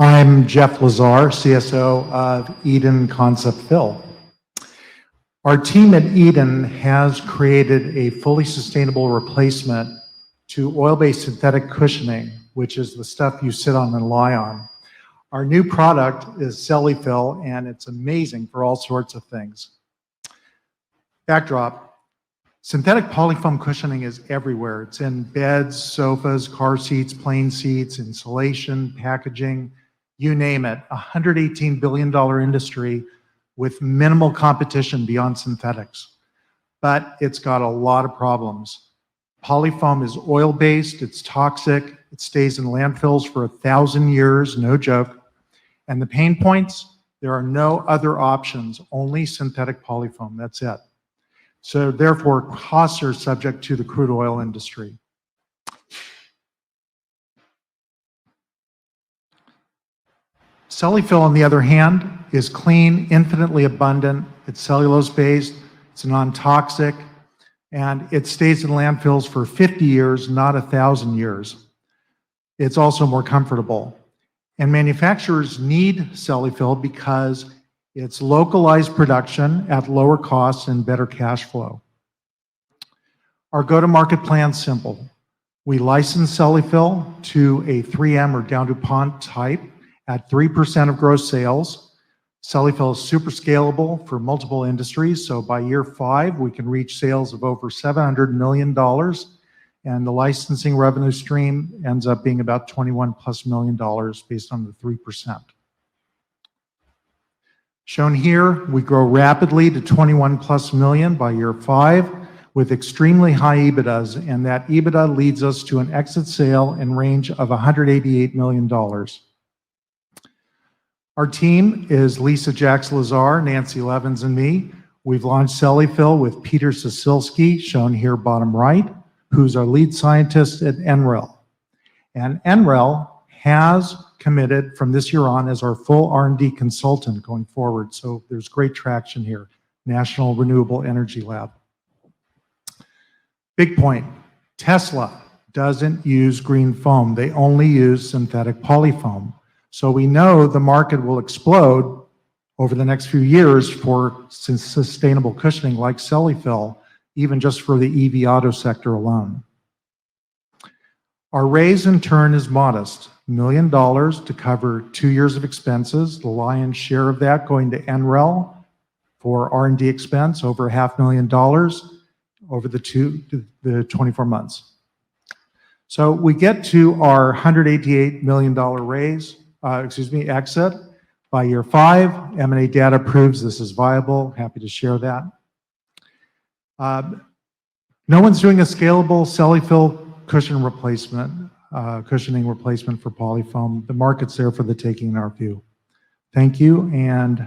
I'm Jeff Lazar, CSO of Eden Concept Fill. Our team at Eden has created a fully sustainable replacement to oil-based synthetic cushioning, which is the stuff you sit on and lie on. Our new product is CellFill, and it's amazing for all sorts of things. Backdrop. Synthetic polyfoam cushioning is everywhere. It's in beds, sofas, car seats, plane seats, insulation, packaging, you name it. A $118 billion industry with minimal competition beyond synthetics. But it's got a lot of problems. Polyfoam is oil-based, it's toxic, it stays in landfills for 1,000 years, no joke. And the pain points, there are no other options, only synthetic polyfoam, that's it. So therefore, costs are subject to the crude oil industry. CellFill, on the other hand, is clean, infinitely abundant, it's cellulose-based, it's non-toxic, and it stays in landfills for 50 years, not 1,000 years. It's also more comfortable. And manufacturers need CellFill because it's localized production at lower costs and better cash flow. Our go-to-market plan is simple. We license CellFill to a 3M or Dow DuPont type at 3% of gross sales. CellFill is super scalable for multiple industries, so by year 5, we can reach sales of over $700 million, and the licensing revenue stream ends up being about $21+ million based on the 3%. Shown here, we grow rapidly to 21+ million by year 5 with extremely high EBITDAs, and that EBITDA leads us to an exit sale in range of $188 million. Our team is Lisa Jax Lazar, Nancy Levins, and me. We've launched CellFill with Peter Sasilsky, shown here bottom right, who's our lead scientist at NREL. And NREL has committed from this year on as our full R&D consultant going forward. So there's great traction here. National Renewable Energy Lab. Big point, Tesla doesn't use green foam. They only use synthetic polyfoam. So we know the market will explode over the next few years for sustainable cushioning like CellFill, even just for the EV auto sector alone. Our raise in turn is modest, $1 million to cover 2 years of expenses, the lion's share of that going to NREL for R&D expense, over $500,000 over the 24 months. So we get to our $188 million raise, exit by year 5. M&A data proves this is viable. Happy to share that. No one's doing a scalable CellFill cushioning replacement for polyfoam. The market's there for the taking in our view. Thank you, and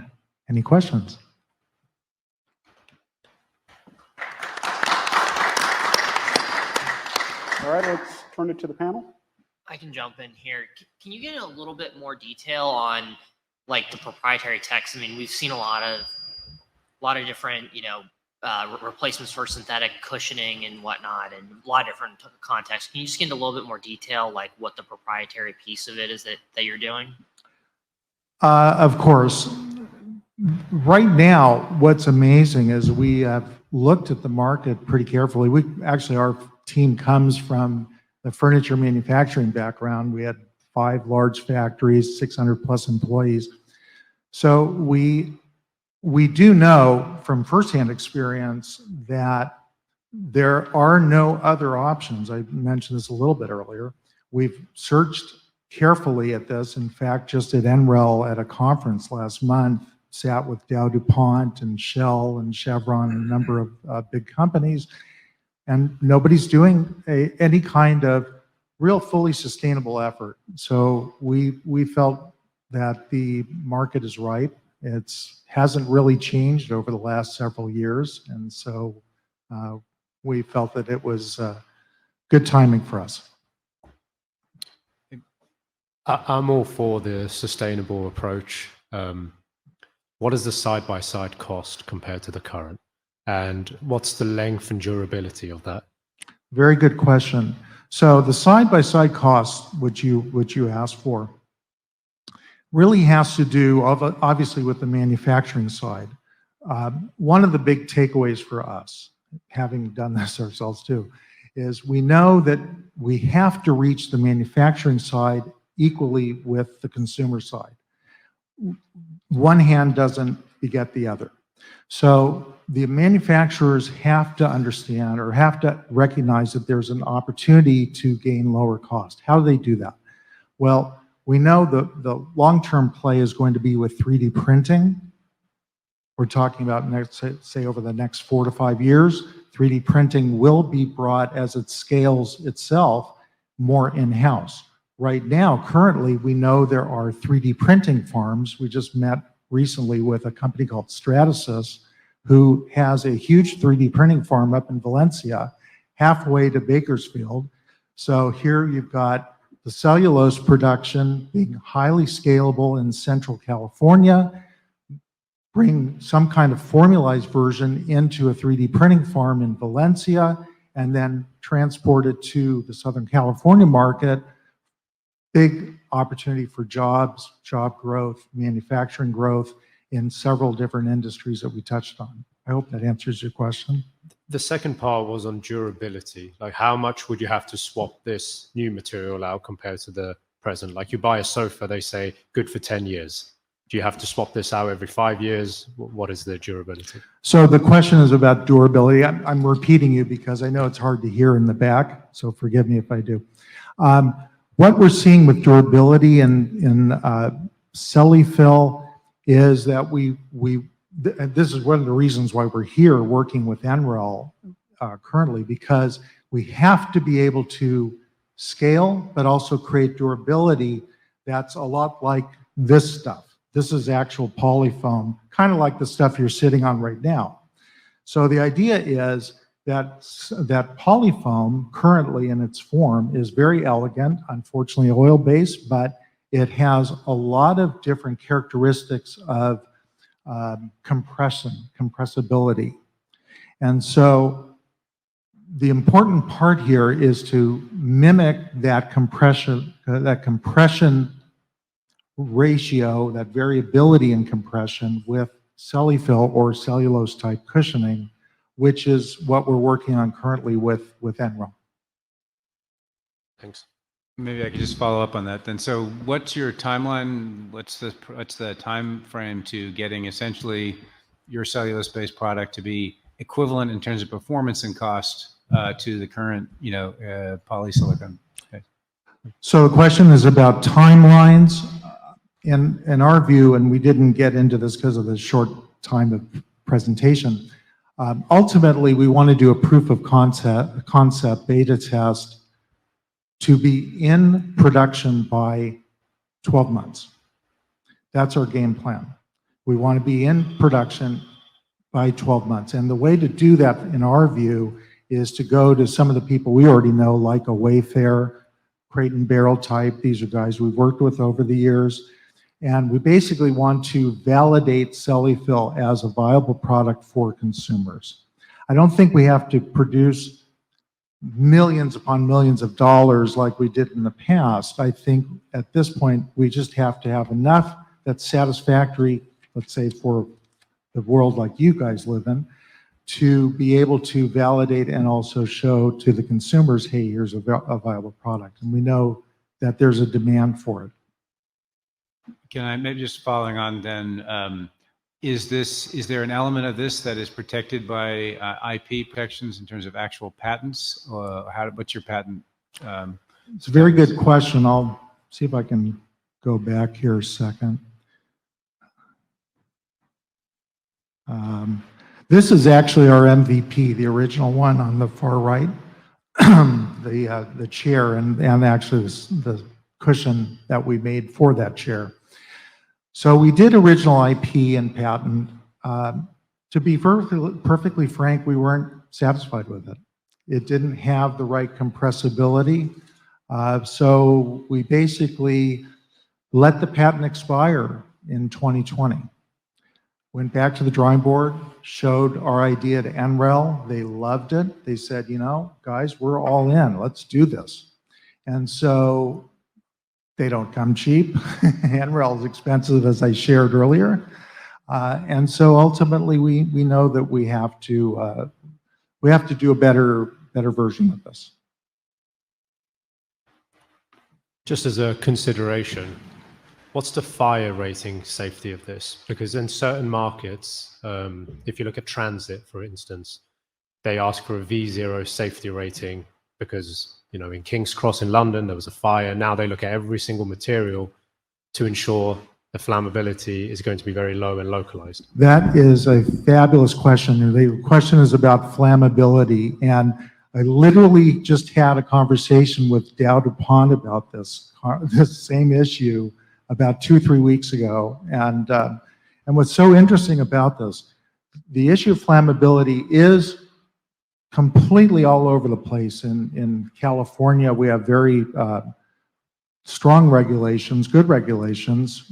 any questions? All right, let's turn it to the panel. I can jump in here. Can you get a little bit more detail on like the proprietary techs? I mean, we've seen a lot of different, replacements for synthetic cushioning and whatnot, and a lot of different contexts. Can you just get into a little bit more detail, like what the proprietary piece of it is that you're doing? Of course. Right now, what's amazing is we have looked at the market pretty carefully. Our team comes from the furniture manufacturing background. We had 5 large factories, 600+ employees. So we do know from firsthand experience that there are no other options. I mentioned this a little bit earlier. We've searched carefully at this. In fact, just at NREL at a conference last month, sat with Dow DuPont and Shell and Chevron and a number of big companies, and nobody's doing any kind of real fully sustainable effort. So we felt that the market is ripe. It hasn't really changed over the last several years, and so we felt that it was good timing for us. I'm all for the sustainable approach. What is the side-by-side cost compared to the current? And what's the length and durability of that? Very good question. So the side-by-side cost, which you asked for, really has to do, obviously, with the manufacturing side. One of the big takeaways for us, having done this ourselves too, is we know that we have to reach the manufacturing side equally with the consumer side. One hand doesn't beget the other. So the manufacturers have to understand or have to recognize that there's an opportunity to gain lower cost. How do they do that? Well, we know the long-term play is going to be with 3D printing. We're talking about, say over the next 4 to 5 years, 3D printing will be brought as it scales itself more in-house. Right now, currently, we know there are 3D printing farms. We just met recently with a company called Stratasys, who has a huge 3D printing farm up in Valencia, halfway to Bakersfield. So here you've got the cellulose production being highly scalable in Central California, bring some kind of formalized version into a 3D printing farm in Valencia, and then transport it to the Southern California market. Big opportunity for jobs, job growth, manufacturing growth in several different industries that we touched on. I hope that answers your question. The second part was on durability. Like, how much would you have to swap this new material out compared to the present? Like, you buy a sofa, they say good for 10 years. Do you have to swap this out every 5 years? What is the durability? So the question is about durability. I'm repeating you because I know it's hard to hear in the back, so forgive me if I do. What we're seeing with durability in Cellifill is that this is one of the reasons why we're here working with NREL currently, because we have to be able to scale, but also create durability that's a lot like this stuff. This is actual polyfoam, kind of like the stuff you're sitting on right now. So the idea is that polyfoam currently in its form is very elegant, unfortunately oil-based, but it has a lot of different characteristics of compressibility. And so the important part here is to mimic that compression ratio, that variability in compression with Cellifill or cellulose type cushioning, which is what we're working on currently with NREL. Thanks. Maybe I could just follow up on that then. So what's your timeline? What's the time frame to getting essentially your cellulose-based product to be equivalent in terms of performance and cost to the current, polysilicon? Okay. So the question is about timelines. In our view, and we didn't get into this because of the short time of presentation, ultimately we want to do a proof of concept beta test to be in production by 12 months. That's our game plan. We want to be in production by 12 months. And the way to do that, in our view, is to go to some of the people we already know, like a Wayfair, Crate and Barrel type. These are guys we've worked with over the years. And we basically want to validate Cellifill as a viable product for consumers. I don't think we have to produce millions upon millions of dollars like we did in the past. I think at this point, we just have to have enough that's satisfactory, let's say for the world like you guys live in, to be able to validate and also show to the consumers, hey, here's a viable product. And we know that there's a demand for it. Can I maybe just following on then, is there an element of this that is protected by IP protections in terms of actual patents, or what's your patent? It's a very good question. I'll see if I can go back here a second. This is actually our MVP, the original one on the far right, the chair, and actually the cushion that we made for that chair. So we did original IP and patent. To be perfectly frank, we weren't satisfied with it. It didn't have the right compressibility. So we basically let the patent expire in 2020. Went back to the drawing board, showed our idea to NREL. They loved it. They said, guys, we're all in. Let's do this. And so They don't come cheap. NREL is expensive, as I shared earlier. And so ultimately, we know that we have to do a better version of this. Just as a consideration, what's the fire rating safety of this? Because in certain markets, if you look at transit, for instance, they ask for a V0 safety rating because, you know, in King's Cross in London, there was a fire. Now they look at every single material to ensure the flammability is going to be very low and localized. That is a fabulous question. The question is about flammability. And I literally just had a conversation with Dow DuPont about this same issue about 2-3 weeks ago. And what's so interesting about this, the issue of flammability is completely all over the place. In California, we have very strong regulations, good regulations.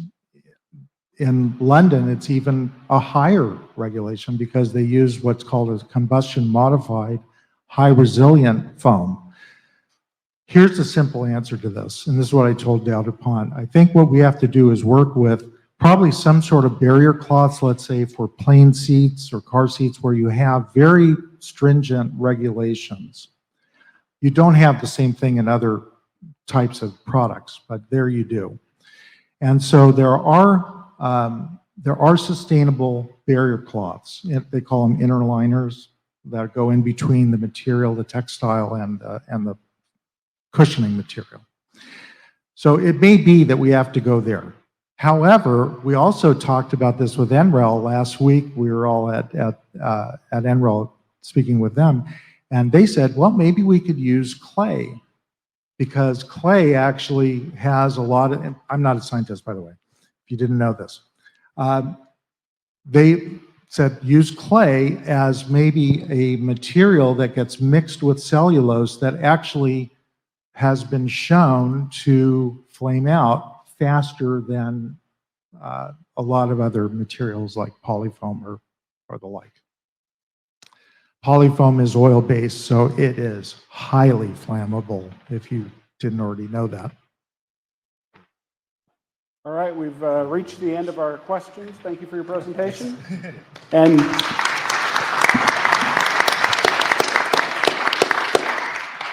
In London, it's even a higher regulation because they use what's called a combustion modified high resilient foam. Here's the simple answer to this, and this is what I told Dow DuPont. I think what we have to do is work with probably some sort of barrier cloths, let's say for plane seats or car seats where you have very stringent regulations. You don't have the same thing in other types of products, but there you do. And so there are sustainable barrier cloths. They call them inner liners that go in between the material, the textile, and the cushioning material. So it may be that we have to go there. However, we also talked about this with NREL last week. We were all at NREL speaking with them, and they said, well, maybe we could use clay because clay actually has a lot of, and I'm not a scientist, by the way, if you didn't know this. They said use clay as maybe a material that gets mixed with cellulose that actually has been shown to flame out faster than a lot of other materials like polyfoam or the like. Polyfoam is oil-based, so it is highly flammable, if you didn't already know that. All right, we've reached the end of our questions. Thank you for your presentation. And